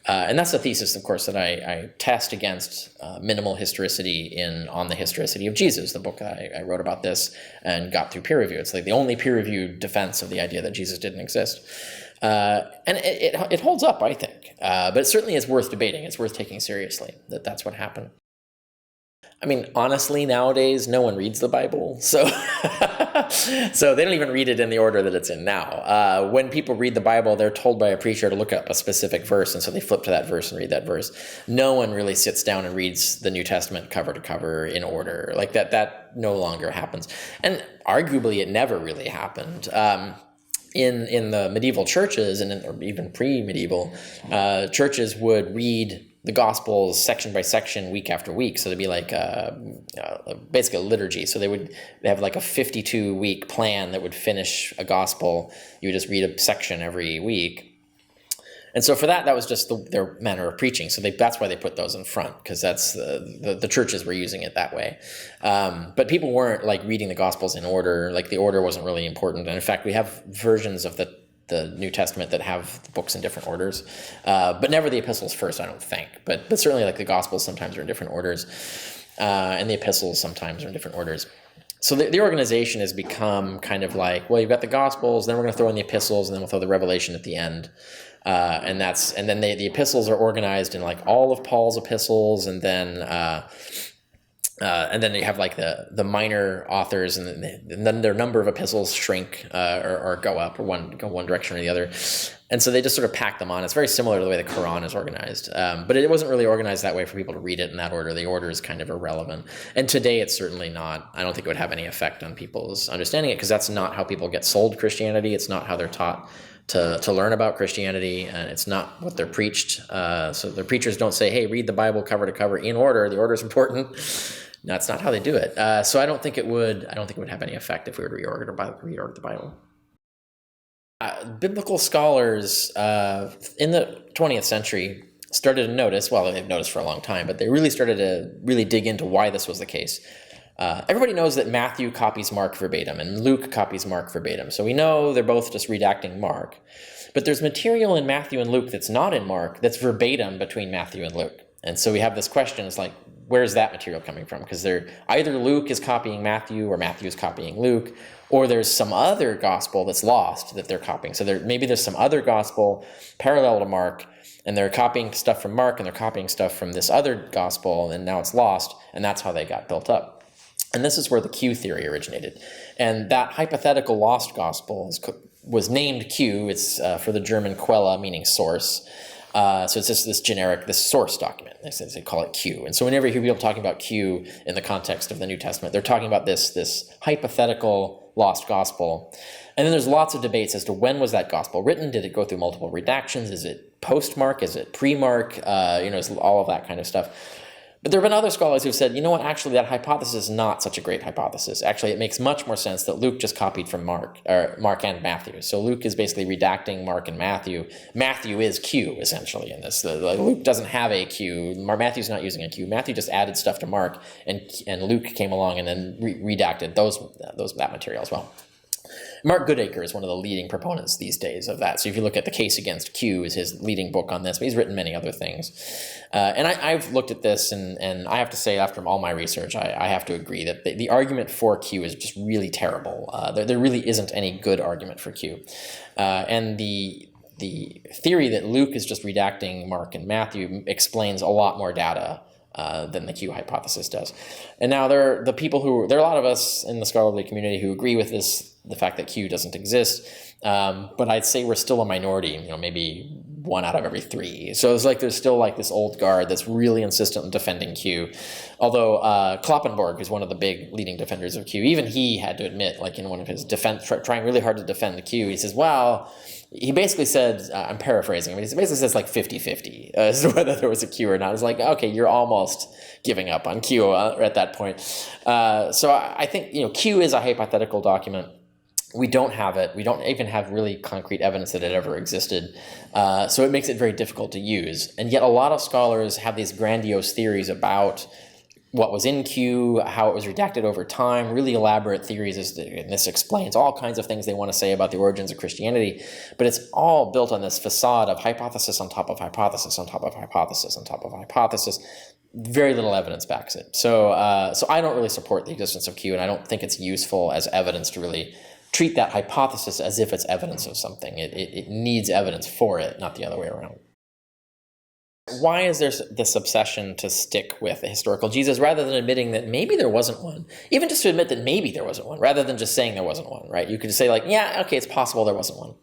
And that's the thesis, of course, that I test against minimal historicity on the historicity of Jesus, the book I wrote about this and got through peer review. It's like the only peer-reviewed defense of the idea that Jesus didn't exist. And it holds up, I think. But it certainly is worth debating. It's worth taking seriously that that's what happened. I mean, honestly, nowadays, no one reads the Bible, so so they don't even read it in the order that it's in now. When people read the Bible, they're told by a preacher to look up a specific verse, and so they flip to that verse and read that verse. No one really sits down and reads the New Testament cover to cover in order. Like that no longer happens. And arguably, it never really happened. In the medieval churches, or even pre-medieval, churches would read the Gospels section by section, week after week. So it'd be like basically a liturgy. So they have like a 52-week plan that would finish a Gospel. You would just read a section every week. And so for that was just their manner of preaching. So that's why they put those in front, because that's the churches were using it that way. But people weren't like reading the Gospels in order. Like the order wasn't really important. And in fact, we have versions of the New Testament that have the books in different orders, but never the epistles first, I don't think. But certainly like the Gospels sometimes are in different orders, and the epistles sometimes are in different orders. So the organization has become kind of like, well, you've got the Gospels, then we're going to throw in the epistles, and then we'll throw the Revelation at the end. And then the epistles are organized in like all of Paul's epistles, and then you have like the minor authors, and then their number of epistles shrink or go up, or go one direction or the other. And so they just sort of pack them on. It's very similar to the way the Quran is organized. But it wasn't really organized that way for people to read it in that order. The order is kind of irrelevant. And today it's certainly not. I don't think it would have any effect on people's understanding it, because that's not how people get sold Christianity. It's not how they're taught to learn about Christianity, and it's not what they're preached. So the preachers don't say, hey, read the Bible cover to cover in order. The order is important. No, that's not how they do it. So I don't think it would have any effect if we were to reorder the Bible. Biblical scholars in the 20th century started to notice, well, they've noticed for a long time, but they really started to really dig into why this was the case. Everybody knows that Matthew copies Mark verbatim and Luke copies Mark verbatim. So we know they're both just redacting Mark. But there's material in Matthew and Luke that's not in Mark that's verbatim between Matthew and Luke. And so we have this question, it's like, where's that material coming from? Because either Luke is copying Matthew or Matthew is copying Luke, or there's some other gospel that's lost that they're copying. So maybe there's some other gospel parallel to Mark, and they're copying stuff from Mark, and they're copying stuff from this other gospel, and now it's lost, and that's how they got built up. And this is where the Q theory originated. And that hypothetical lost gospel was named Q. It's for the German Quelle, meaning source. So it's just this source document. They call it Q. And so whenever you hear people talking about Q in the context of the New Testament, they're talking about this hypothetical lost gospel. And then there's lots of debates as to when was that gospel written? Did it go through multiple redactions? Is it post-Mark? Is it pre-Mark? It's all of that kind of stuff. But there have been other scholars who've said, you know what, actually that hypothesis is not such a great hypothesis. Actually, it makes much more sense that Luke just copied from Mark and Matthew. So Luke is basically redacting Mark and Matthew. Matthew is Q, essentially, in this. Luke doesn't have a Q. Matthew's not using a Q. Matthew just added stuff to Mark, and Luke came along and then redacted that material as well. Mark Goodacre is one of the leading proponents these days of that. So if you look at The Case Against Q is his leading book on this, but he's written many other things. And I've looked at this, and I have to say, after all my research, I have to agree that the argument for Q is just really terrible. There really isn't any good argument for Q. And the theory that Luke is just redacting Mark and Matthew explains a lot more data than the Q hypothesis does. And now there are a lot of us in the scholarly community who agree with the fact that Q doesn't exist. But I'd say we're still a minority, maybe 1 out of every 3. So it's like there's still like this old guard that's really insistent on defending Q. Although Kloppenborg, who's one of the big leading defenders of Q, even he had to admit, like in one of his defense, trying really hard to defend the Q, he says, well, he basically said, I'm paraphrasing, he basically says like 50-50 as to whether there was a Q or not. It's like, okay, you're almost giving up on Q at that point. So I think, Q is a hypothetical document. We don't have it. We don't even have really concrete evidence that it ever existed. So it makes it very difficult to use. And yet a lot of scholars have these grandiose theories about what was in Q, how it was redacted over time, really elaborate theories, and this explains all kinds of things they want to say about the origins of Christianity, but it's all built on this facade of hypothesis on top of hypothesis on top of hypothesis on top of hypothesis. Very little evidence backs it. So I don't really support the existence of Q, and I don't think it's useful as evidence to really treat that hypothesis as if it's evidence of something. It needs evidence for it, not the other way around. Why is there this obsession to stick with a historical Jesus rather than admitting that maybe there wasn't one? Even just to admit that maybe there wasn't one, rather than just saying there wasn't one, right? You could say like, yeah, okay, it's possible there wasn't one.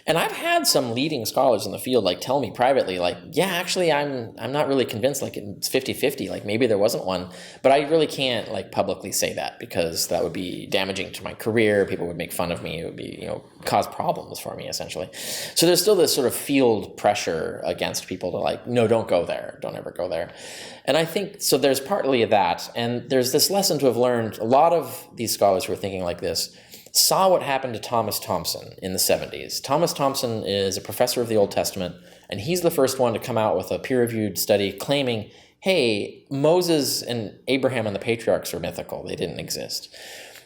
And I've had some leading scholars in the field like tell me privately, like, yeah, actually, I'm not really convinced, like it's 50-50, like maybe there wasn't one. But I really can't like publicly say that because that would be damaging to my career. People would make fun of me. It would be, cause problems for me, essentially. So there's still this sort of field pressure against people to like, no, don't go there. Don't ever go there. And I think, so there's partly that. And there's this lesson to have learned. A lot of these scholars who are thinking like this saw what happened to Thomas Thompson in the 70s. Thomas Thompson is a professor of the Old Testament, and he's the first one to come out with a peer-reviewed study claiming, hey, Moses and Abraham and the patriarchs are mythical. They didn't exist.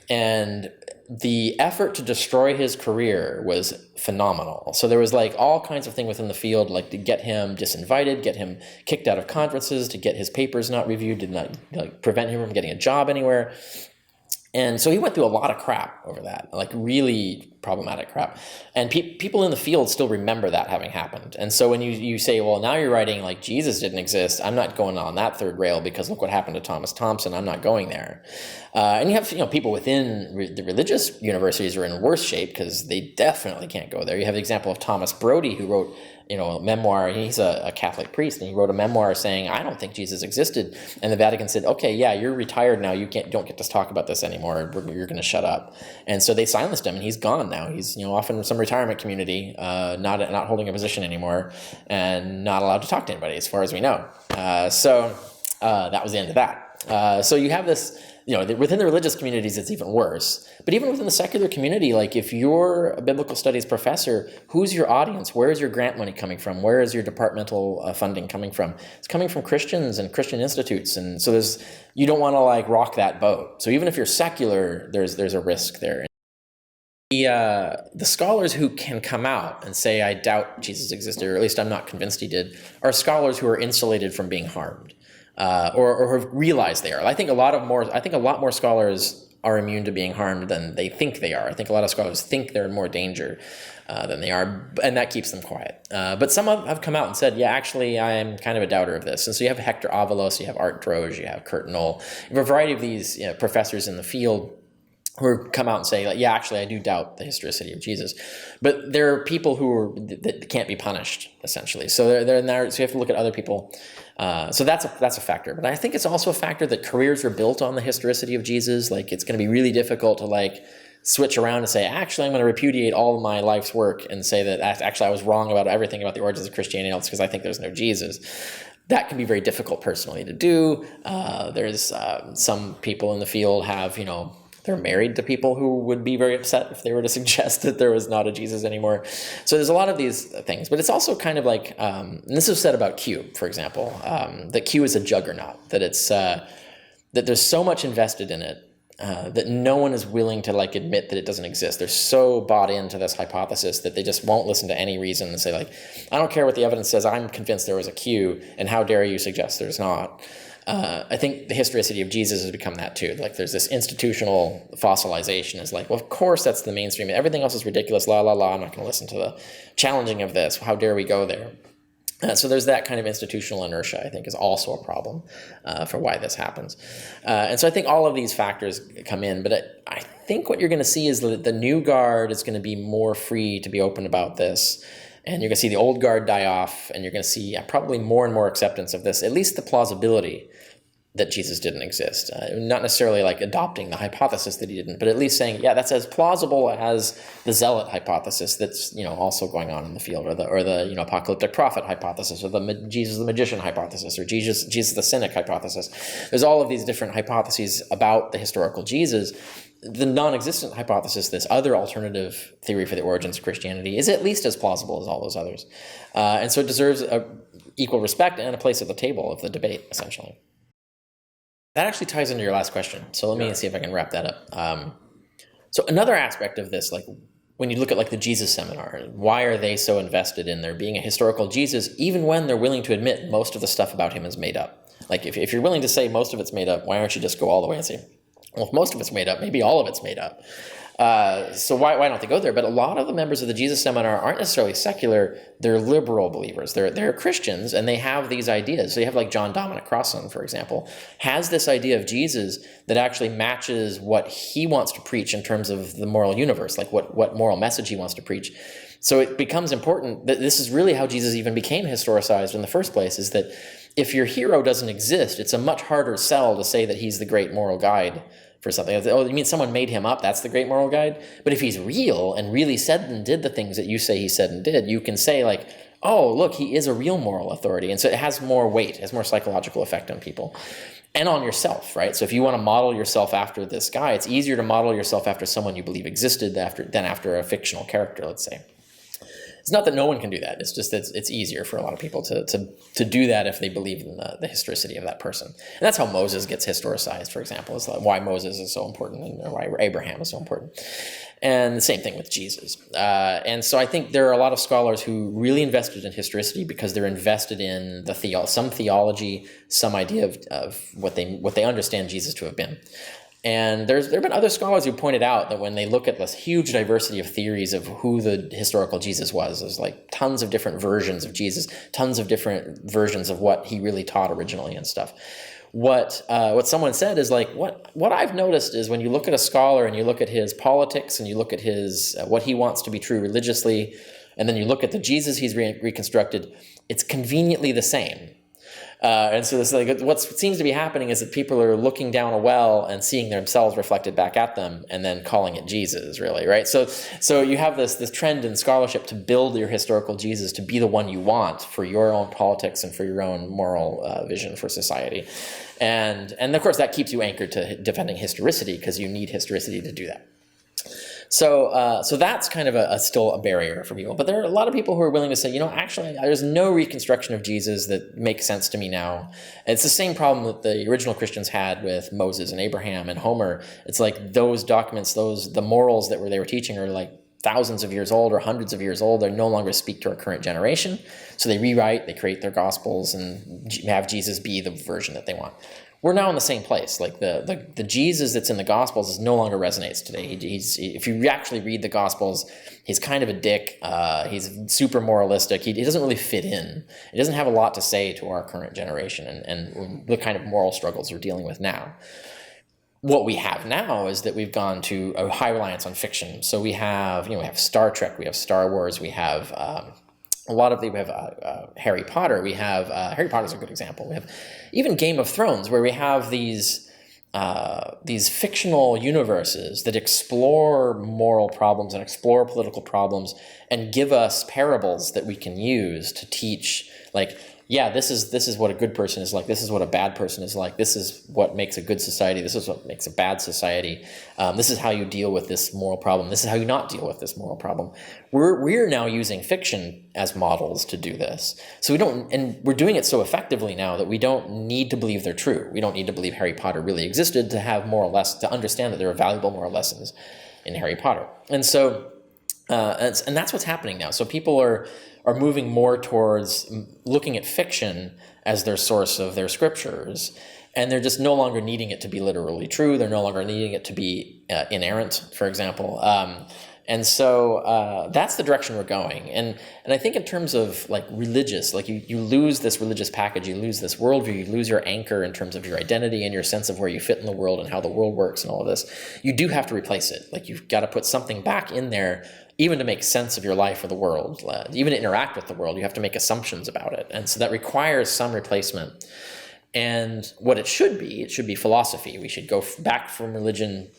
And the effort to destroy his career was phenomenal. So there was like all kinds of things within the field, like to get him disinvited, get him kicked out of conferences, to get his papers not reviewed, to not prevent him from getting a job anywhere. And so he went through a lot of crap over that, like really problematic crap. And people in the field still remember that having happened. And so when you say, well, now you're writing like Jesus didn't exist, I'm not going on that third rail because look what happened to Thomas Thompson, I'm not going there. And you have people within the religious universities are in worse shape because they definitely can't go there. You have the example of Thomas Brody, who wrote a memoir. He's a Catholic priest, and he wrote a memoir saying, I don't think Jesus existed. And the Vatican said, okay, yeah, you're retired now. You don't get to talk about this anymore. You're going to shut up. And so they silenced him, and he's gone now. He's off in some retirement community, not holding a position anymore, and not allowed to talk to anybody, as far as we know. So that was the end of that. So you have this. Within the religious communities, it's even worse. But even within the secular community, like if you're a biblical studies professor, who's your audience? Where is your grant money coming from? Where is your departmental funding coming from? It's coming from Christians and Christian institutes. And so you don't want to like rock that boat. So even if you're secular, there's a risk there. The scholars who can come out and say, I doubt Jesus existed, or at least I'm not convinced he did, are scholars who are insulated from being harmed. Or have realized they are. I think a lot more scholars are immune to being harmed than they think they are. I think a lot of scholars think they're in more danger than they are, and that keeps them quiet. But some have come out and said, yeah, actually, I am kind of a doubter of this. And so you have Hector Avalos, you have Art Droge, you have Kurt Knoll, you have a variety of these professors in the field who come out and say, like, yeah, actually, I do doubt the historicity of Jesus. But there are people that can't be punished, essentially. So they're in there. So you have to look at other people. So that's a factor. But I think it's also a factor that careers are built on the historicity of Jesus. Like, it's going to be really difficult to like switch around and say, actually, I'm going to repudiate all of my life's work and say that actually I was wrong about everything about the origins of Christianity else because I think there's no Jesus. That can be very difficult personally to do. There's some people in the field have, they're married to people who would be very upset if they were to suggest that there was not a Jesus anymore. So there's a lot of these things, but it's also kind of like, and this is said about Q, for example, that Q is a juggernaut, that it's that there's so much invested in it that no one is willing to like admit that it doesn't exist. They're so bought into this hypothesis that they just won't listen to any reason and say like, I don't care what the evidence says, I'm convinced there was a Q, and how dare you suggest there's not. I think the historicity of Jesus has become that too. Like there's this institutional fossilization. It's like, well, of course that's the mainstream. Everything else is ridiculous. La, la, la. I'm not going to listen to the challenging of this. How dare we go there? So there's that kind of institutional inertia, I think, is also a problem for why this happens. And so I think all of these factors come in. But I think what you're going to see is that the new guard is going to be more free to be open about this. And you're going to see the old guard die off, and you're going to see probably more and more acceptance of this, at least the plausibility that Jesus didn't exist. Not necessarily like adopting the hypothesis that he didn't, but at least saying, yeah, that's as plausible as the zealot hypothesis that's also going on in the field, or the apocalyptic prophet hypothesis, or the Jesus the magician hypothesis, or Jesus the cynic hypothesis. There's all of these different hypotheses about the historical Jesus. The non-existent hypothesis, this other alternative theory for the origins of Christianity, is at least as plausible as all those others. And so it deserves equal respect and a place at the table of the debate, essentially. That actually ties into your last question. So let me see if I can wrap that up. So another aspect of this, like when you look at like the Jesus seminar, why are they so invested in there being a historical Jesus, even when they're willing to admit most of the stuff about him is made up? Like if you're willing to say most of it's made up, why aren't you just go all the way and say, well, if most of it's made up, maybe all of it's made up. So why don't they go there? But a lot of the members of the Jesus Seminar aren't necessarily secular. They're liberal believers. They're Christians, and they have these ideas. So you have like John Dominic Crossan, for example, has this idea of Jesus that actually matches what he wants to preach in terms of the moral universe, like what moral message he wants to preach. So it becomes important that this is really how Jesus even became historicized in the first place, is that if your hero doesn't exist, it's a much harder sell to say that he's the great moral guide for something. Oh, you mean someone made him up? That's the great moral guide? But if he's real and really said and did the things that you say he said and did, you can say like, oh, look, he is a real moral authority. And so it has more weight, has more psychological effect on people. and on yourself, right? So if you want to model yourself after this guy, it's easier to model yourself after someone you believe existed than after a fictional character, let's say. It's not that no one can do that. It's just that it's easier for a lot of people to do that if they believe in the historicity of that person. And that's how Moses gets historicized, for example. It's like why Moses is so important and why Abraham is so important. And the same thing with Jesus. And so I think there are a lot of scholars who really invested in historicity because they're invested in some theology, some idea of what they understand Jesus to have been. And there have been other scholars who pointed out that when they look at this huge diversity of theories of who the historical Jesus was, there's like tons of different versions of Jesus, tons of different versions of what he really taught originally and stuff. What someone said is like, what I've noticed is when you look at a scholar and you look at his politics and you look at his what he wants to be true religiously, and then you look at the Jesus he's reconstructed, it's conveniently the same. And so this, like, what seems to be happening is that people are looking down a well and seeing themselves reflected back at them and then calling it Jesus, really, right? So you have this trend in scholarship to build your historical Jesus to be the one you want for your own politics and for your own moral vision for society. And of course, that keeps you anchored to defending historicity because you need historicity to do that. So that's kind of still a barrier for people. But there are a lot of people who are willing to say, actually, there's no reconstruction of Jesus that makes sense to me now. And it's the same problem that the original Christians had with Moses and Abraham and Homer. It's like those documents, the morals that they were teaching are like thousands of years old or hundreds of years old. They no longer speak to our current generation. So they rewrite, they create their gospels and have Jesus be the version that they want. We're now in the same place. Like the Jesus that's in the Gospels no longer resonates today. If you actually read the Gospels, he's kind of a dick. He's super moralistic. He doesn't really fit in. He doesn't have a lot to say to our current generation and the kind of moral struggles we're dealing with now. What we have now is that we've gone to a high reliance on fiction. So we have Star Trek, we have Star Wars, we have we have Harry Potter. We have Harry Potter's a good example. We have even Game of Thrones, where we have these fictional universes that explore moral problems and explore political problems and give us parables that we can use to teach, like, yeah, this is what a good person is like. This is what a bad person is like. This is what makes a good society. This is what makes a bad society. This is how you deal with this moral problem. This is how you not deal with this moral problem. We're now using fiction as models to do this. So we're doing it so effectively now that we don't need to believe they're true. We don't need to believe Harry Potter really existed to have to understand that there are valuable moral lessons in Harry Potter. And so, and that's what's happening now. So people are moving more towards looking at fiction as their source of their scriptures, and they're just no longer needing it to be literally true. They're no longer needing it to be inerrant, for example. And so that's the direction we're going. And I think in terms of like religious, like you lose this religious package, you lose this worldview, you lose your anchor in terms of your identity and your sense of where you fit in the world and how the world works and all of this. You do have to replace it. Like you've got to put something back in there, even to make sense of your life or the world, even to interact with the world. You have to make assumptions about it. And so that requires some replacement. And what it should be philosophy. We should go back from religion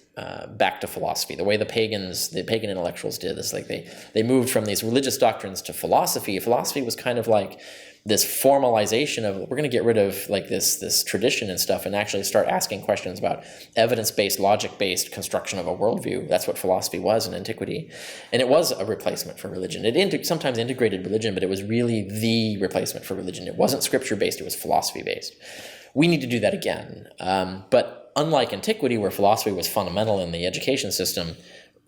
back to philosophy. The way the pagan intellectuals did is like they moved from these religious doctrines to philosophy. Philosophy was kind of like this formalization of, we're going to get rid of like this tradition and stuff and actually start asking questions about evidence-based, logic-based construction of a worldview. That's what philosophy was in antiquity. And it was a replacement for religion. It sometimes integrated religion, but it was really the replacement for religion. It wasn't scripture-based, it was philosophy-based. We need to do that again. But unlike antiquity, where philosophy was fundamental in the education system,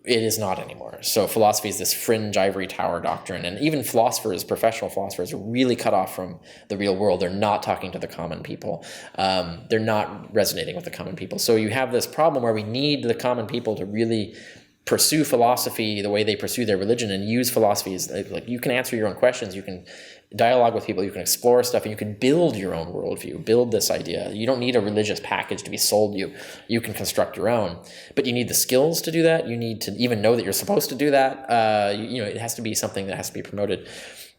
it is not anymore. So philosophy is this fringe ivory tower doctrine, and even professional philosophers, are really cut off from the real world. They're not talking to the common people. They're not resonating with the common people. So you have this problem where we need the common people to really pursue philosophy the way they pursue their religion and use philosophy as, like, you can answer your own questions, you can dialogue with people, you can explore stuff, and you can build your own worldview, build this idea. You don't need a religious package to be sold you. You can construct your own. But you need the skills to do that. You need to even know that you're supposed to do that. It has to be something that has to be promoted.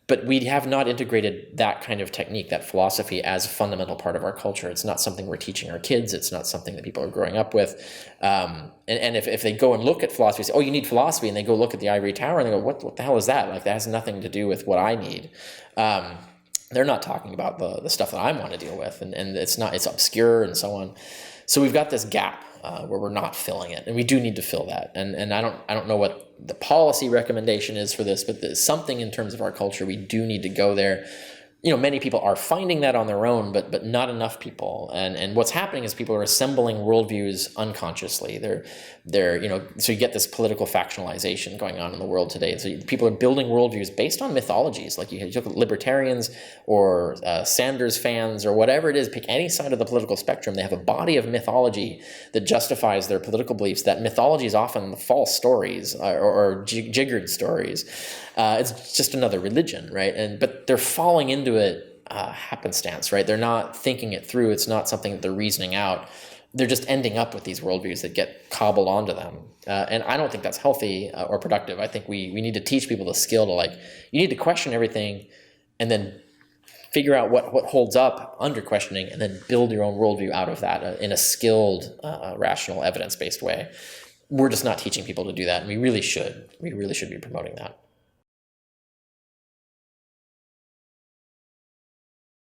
But we have not integrated that kind of technique, that philosophy, as a fundamental part of our culture. It's not something we're teaching our kids. It's not something that people are growing up with. And if they go and look at philosophy, say, oh, you need philosophy, and they go look at the ivory tower, and they go, what the hell is that? Like, that has nothing to do with what I need. they're not talking about the stuff that I want to deal with, and it's obscure and so on. So we've got this gap where we're not filling it, and we do need to fill that. And I don't know what the policy recommendation is for this, but there's something in terms of our culture we do need to go there. Many people are finding that on their own, but not enough people. And what's happening is people are assembling worldviews unconsciously. So you get this political factionalization going on in the world today. So people are building worldviews based on mythologies. Like you look at libertarians or Sanders fans or whatever it is, pick any side of the political spectrum. They have a body of mythology that justifies their political beliefs. That mythology is often false stories or jiggered stories. It's just another religion, right? But they're falling into it happenstance, right? They're not thinking it through. It's not something that they're reasoning out. They're just ending up with these worldviews that get cobbled onto them. And I don't think that's healthy or productive. I think we need to teach people the skill to you need to question everything and then figure out what holds up under questioning and then build your own worldview out of that in a skilled, rational, evidence-based way. We're just not teaching people to do that, and we really should. We really should be promoting that.